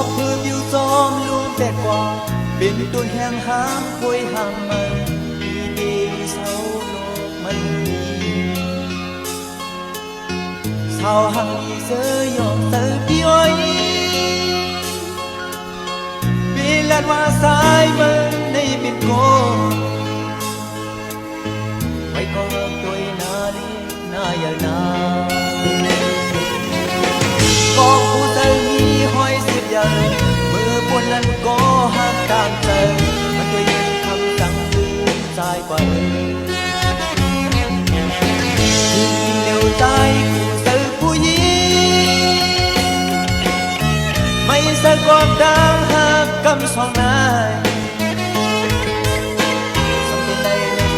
phương yêu xóm luôn đẹp qua bên tuôn hang hám khôi hàm mờ đi đi sau lô mình sao hằng rơi dọn tơ bioi vì lần hoa sai mơ nay bên cô vậy có tôi na đi na giờ na cóผู้เธอมีห้อยสิบอย่างเมื่อบนนั้นก็หักตามเธอมันด้วยคำสั่งตื่นใจกว่าถึงเร็วใจผู้เธอผู้หญิงไม่สะกดดังหักกำสองนายสำเป็นใน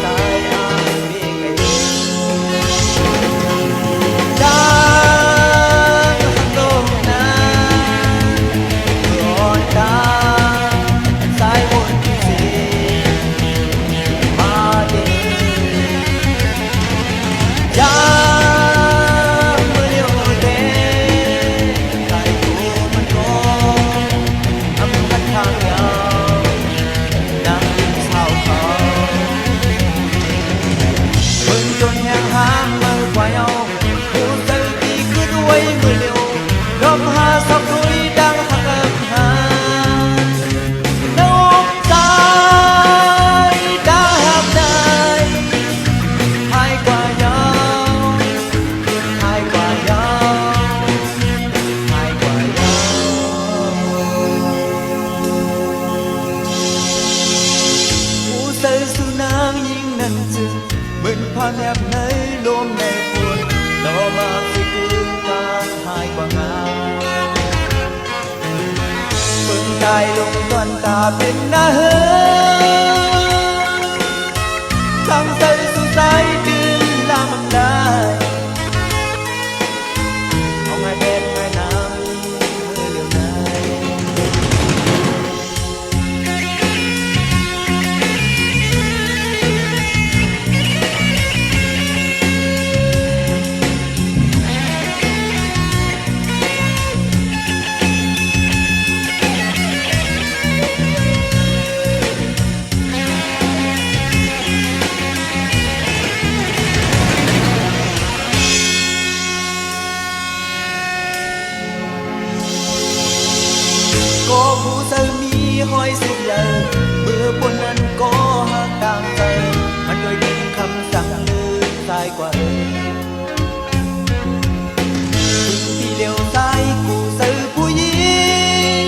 ใจอาเบียงใจความแอบในลมในฝุ่นดอกไม้ที่คืนกลางหายกว่างามเพิ่งได้ลงตอนตาเป็นหน้าเฮือทั้งใจสุดใจดึงลามันได้เอาไงเป็นไงน้ำเมื่อเดียวนั้นก็ผู้เธอมีห้อยสิบอย่างเมื่อบนนั้นก็หักตามใจมันด้วยดินคำสั่งเดินสายกว่าถึงที่เลี้ยวซ้ายกูเธอผู้หญิง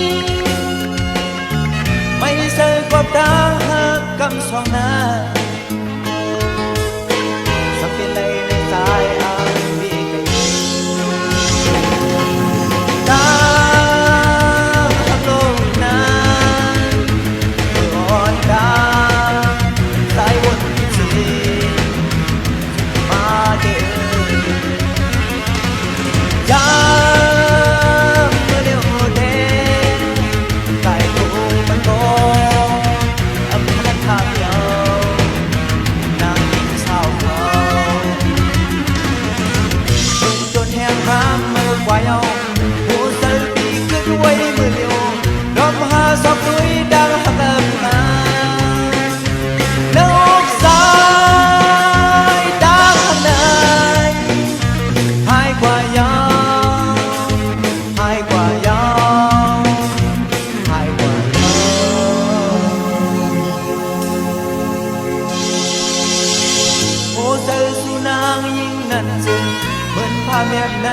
ไม่เธอความรักหักกำสองหน้าสักเป็นไรในสายอาเบียงตาแอบใน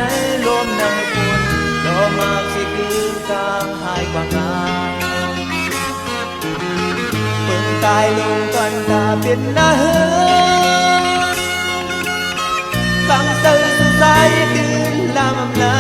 ลมในฝุ่นดอกไม้ที่คืนกลางหายกว่างามเพิ่งตายลงตอนตาเป็นหน้าเฮือตั้งใจสุดใจตื่นลามำลา